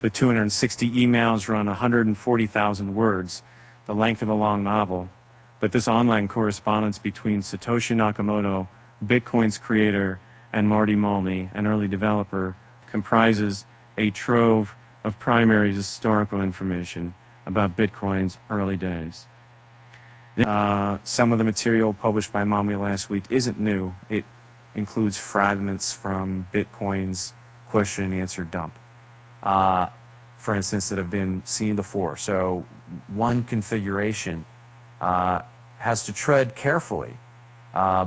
The 260 emails run 140,000 words, the length of a long novel. But this online correspondence between Satoshi Nakamoto, Bitcoin's creator, and Marty Malmi, an early developer, comprises a trove of primary historical information about Bitcoin's early days. Some of the material published by Malmi last week isn't new. It includes fragments from Bitcoin's question and answer dump, for instance, that have been seen before. So one configuration has to tread carefully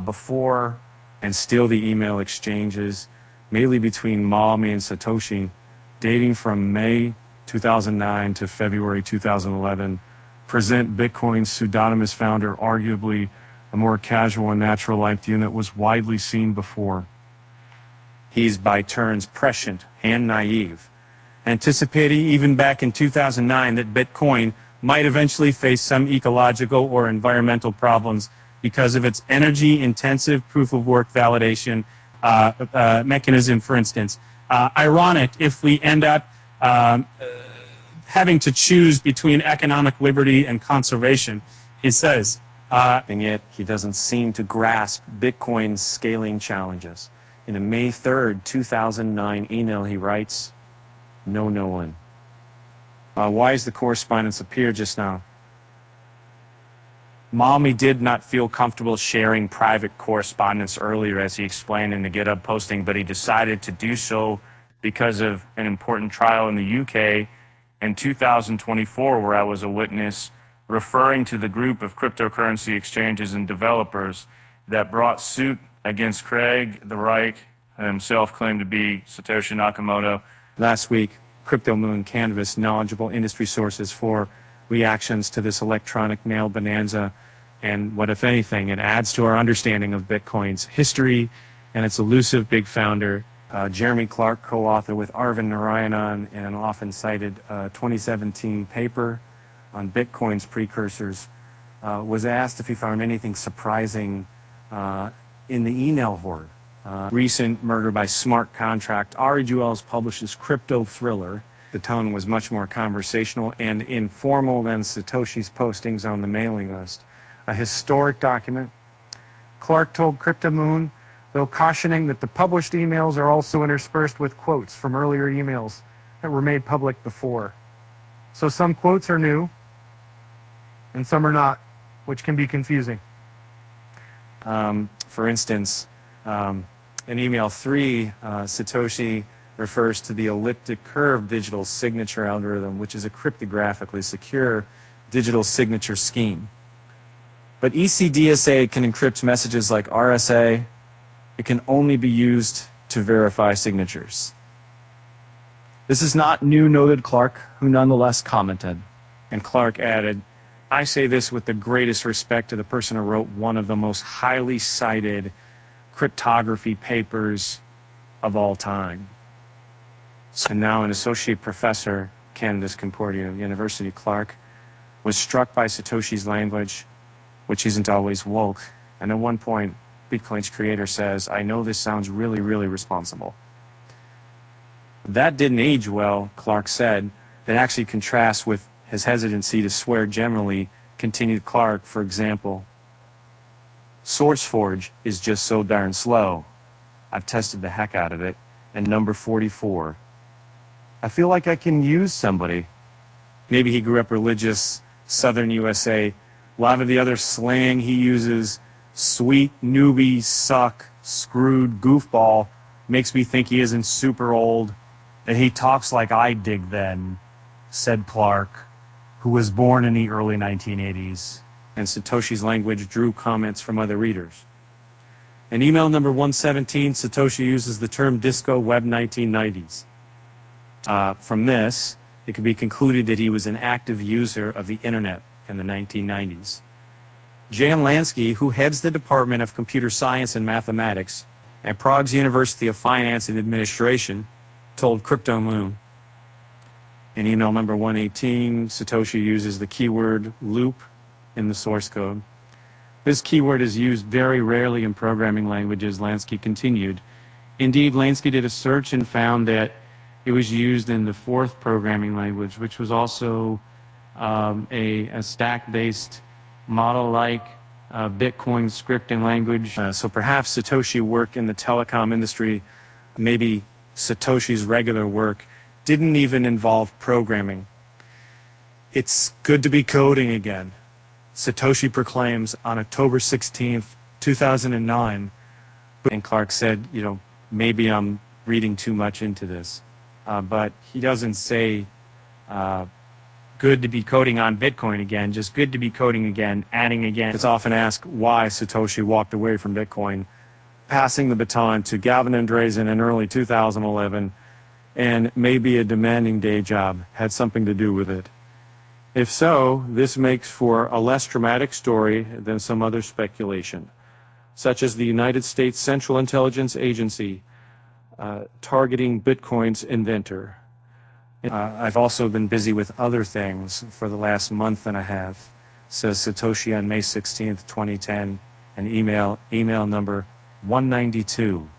before and steal the email exchanges, mainly between Malmi and Satoshi, dating from May 2009 to February 2011, present Bitcoin's pseudonymous founder arguably a more casual and natural-like unit was widely seen before. He's by turns prescient and naive, anticipating even back in 2009 that Bitcoin might eventually face some ecological or environmental problems because of its energy-intensive proof-of-work validation mechanism, for instance. Ironic if we end up having to choose between economic liberty and conservation, he says. And yet he doesn't seem to grasp Bitcoin's scaling challenges. In a May 3rd, 2009 email he writes, "No one." Why is the correspondence appear just now? Malmi did not feel comfortable sharing private correspondence earlier, as he explained in the GitHub posting, but he decided to do so because of an important trial in the UK in 2024 where I was a witness, referring to the group of cryptocurrency exchanges and developers that brought suit against Craig the Reich, himself claimed to be Satoshi Nakamoto. Last week, Crypto Moon canvassed knowledgeable industry sources for reactions to this electronic mail bonanza and what, if anything, it adds to our understanding of Bitcoin's history and its elusive big founder. Jeremy Clark, co-author with Arvind Narayanan in an often cited 2017 paper on Bitcoin's precursors, was asked if he found anything surprising in the email horde. Recent murder by smart contract. Ari Jewels publishes Crypto Thriller. The tone was much more conversational and informal than Satoshi's postings on the mailing list. A historic document. Clark told Crypto Moon, though cautioning that the published emails are also interspersed with quotes from earlier emails that were made public before. So some quotes are new, and some are not, which can be confusing. For instance, in email 3, Satoshi refers to the elliptic curve digital signature algorithm, which is a cryptographically secure digital signature scheme. But ECDSA can encrypt messages like RSA. It can only be used to verify signatures. This is not new, noted Clark, who nonetheless commented. And Clark added, "I say this with the greatest respect to the person who wrote one of the most highly cited cryptography papers of all time." And now an associate professor, Canada's Concordia University, Clark, was struck by Satoshi's language, which isn't always woke. And at one point, Bitcoin's creator says, "I know this sounds really, really responsible." That didn't age well, Clark said. It actually contrasts with his hesitancy to swear generally, continued Clark. For example, SourceForge is just so darn slow. I've tested the heck out of it. And number 44. I feel like I can use somebody. Maybe he grew up religious, southern USA. A lot of the other slang he uses, sweet, newbie, suck, screwed, goofball, makes me think he isn't super old. And he talks like I dig then, said Clark, who was born in the early 1980s. And Satoshi's language drew comments from other readers. In email number 117, Satoshi uses the term disco web 1990s. From this, it can be concluded that he was an active user of the internet in the 1990s. Jan Lansky, who heads the Department of Computer Science and Mathematics at Prague's University of Finance and Administration, told Crypto Moon. In email number 118, Satoshi uses the keyword loop in the source code. This keyword is used very rarely in programming languages, Lansky continued. Indeed, Lansky did a search and found that It was used in the fourth programming language, which was also a stack-based model-like Bitcoin scripting language. So perhaps Satoshi worked in the telecom industry. Maybe Satoshi's regular work didn't even involve programming. It's good to be coding again, Satoshi proclaims on October 16th, 2009. And Clark said, maybe I'm reading too much into this. But he doesn't say good to be coding on Bitcoin again, just good to be coding again, adding again. It's often asked why Satoshi walked away from Bitcoin, passing the baton to Gavin Andresen in early 2011, and maybe a demanding day job had something to do with it. If so, this makes for a less dramatic story than some other speculation, such as the United States Central Intelligence Agency targeting Bitcoin's inventor. I've also been busy with other things for the last month and a half, says Satoshi on May 16th, 2010, an email number 192.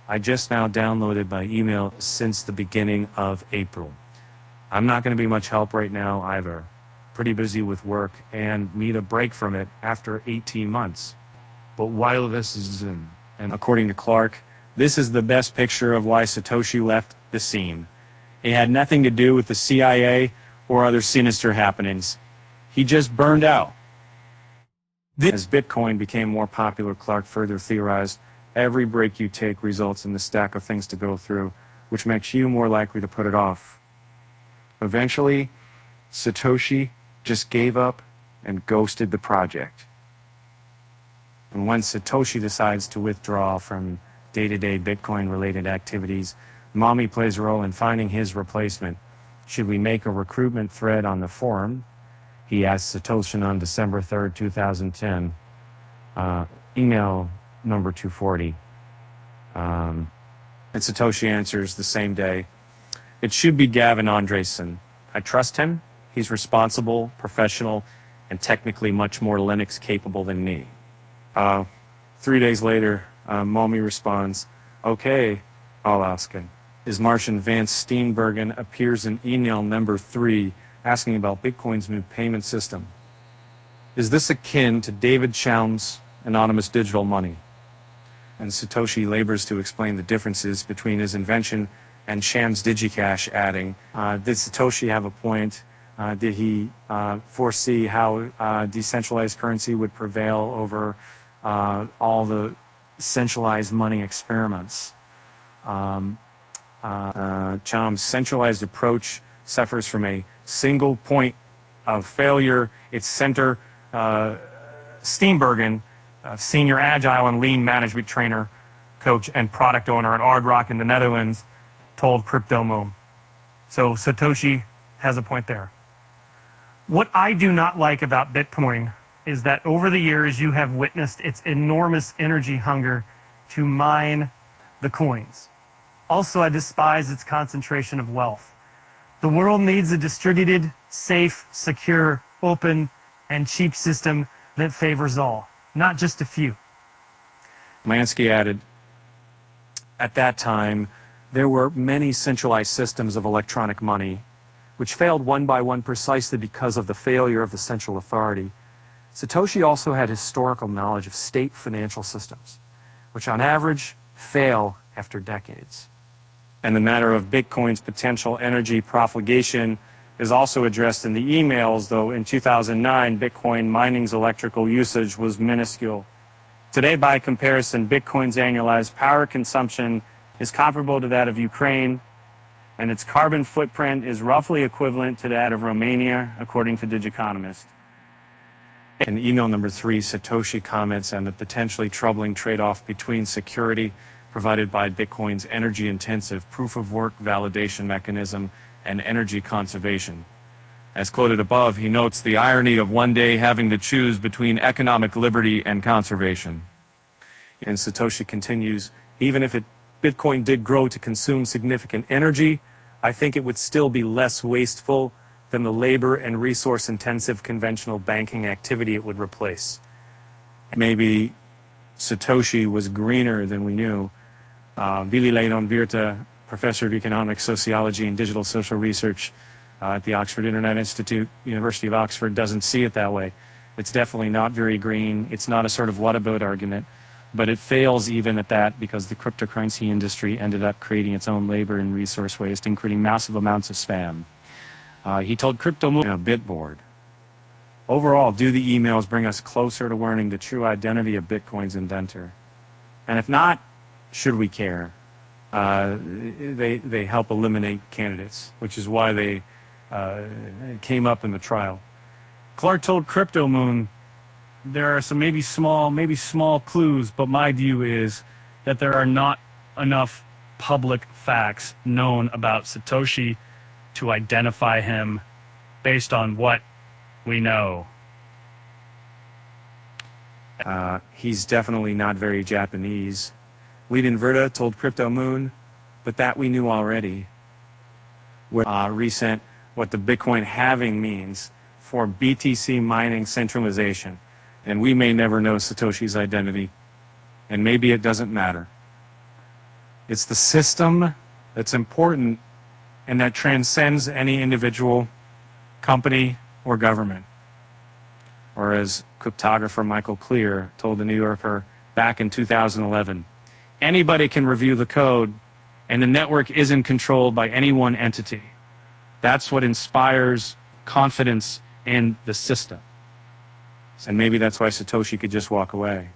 I just now downloaded by email since the beginning of April. I'm not going to be much help right now either. Pretty busy with work and need a break from it after 18 months. But while this is in, and according to Clark, this is the best picture of why Satoshi left the scene. It had nothing to do with the CIA or other sinister happenings. He just burned out. As Bitcoin became more popular, Clark further theorized, every break you take results in the stack of things to go through, which makes you more likely to put it off. Eventually, Satoshi just gave up and ghosted the project. And when Satoshi decides to withdraw from day-to-day Bitcoin-related activities, Malmi plays a role in finding his replacement. Should we make a recruitment thread on the forum? He asked Satoshi on December 3rd, 2010. Email number 240. And Satoshi answers the same day. It should be Gavin Andresen. I trust him. He's responsible, professional, and technically much more Linux capable than me. 3 days later, Malmi responds, okay, I'll ask him. His Martian Vance Steenbergen appears in email number 3 asking about Bitcoin's new payment system. Is this akin to David Chaum's anonymous digital money? And Satoshi labors to explain the differences between his invention and Chaum's DigiCash, adding, did Satoshi have a point? Did he foresee how decentralized currency would prevail over all the centralized money experiments? Chaum's centralized approach suffers from a single point of failure. Its center, Steenbergen, senior agile and lean management trainer, coach, and product owner at Aardrock in the Netherlands, told Cryptomo. So Satoshi has a point there. What I do not like about Bitcoin is that over the years you have witnessed its enormous energy hunger to mine the coins. Also, I despise its concentration of wealth. The world needs a distributed, safe, secure, open, and cheap system that favors all, not just a few. Lansky added, at that time, there were many centralized systems of electronic money, which failed one by one precisely because of the failure of the central authority. Satoshi also had historical knowledge of state financial systems, which on average fail after decades. And the matter of Bitcoin's potential energy profligation is also addressed in the emails, though in 2009, Bitcoin mining's electrical usage was minuscule. Today, by comparison, Bitcoin's annualized power consumption is comparable to that of Ukraine, and its carbon footprint is roughly equivalent to that of Romania, according to Digiconomist. In email number 3, Satoshi comments on the potentially troubling trade-off between security provided by Bitcoin's energy-intensive proof-of-work validation mechanism and energy conservation. As quoted above, he notes the irony of one day having to choose between economic liberty and conservation. And Satoshi continues, even if Bitcoin did grow to consume significant energy, I think it would still be less wasteful than the labor and resource-intensive conventional banking activity it would replace. Maybe Satoshi was greener than we knew. Willy Leon Wirte professor of economics, sociology, and digital social research at the Oxford Internet Institute, University of Oxford, doesn't see it that way. It's definitely not very green. It's not a sort of what about argument, but it fails even at that because the cryptocurrency industry ended up creating its own labor and resource waste, including massive amounts of spam. He told Crypto Moon a bit bored. Overall, do the emails bring us closer to learning the true identity of Bitcoin's inventor? And if not, should we care? They help eliminate candidates, which is why they came up in the trial. Clark told Crypto Moon, there are some maybe small clues, but my view is that there are not enough public facts known about Satoshi to identify him based on what we know. He's definitely not very Japanese. Lead Inverta told Crypto Moon, but that we knew already. Resent what the Bitcoin halving means for BTC mining centralization. And we may never know Satoshi's identity. And maybe it doesn't matter. It's the system that's important and that transcends any individual, company, or government. Or as cryptographer Michael Clear told the New Yorker back in 2011, anybody can review the code, and the network isn't controlled by any one entity. That's what inspires confidence in the system. And maybe that's why Satoshi could just walk away.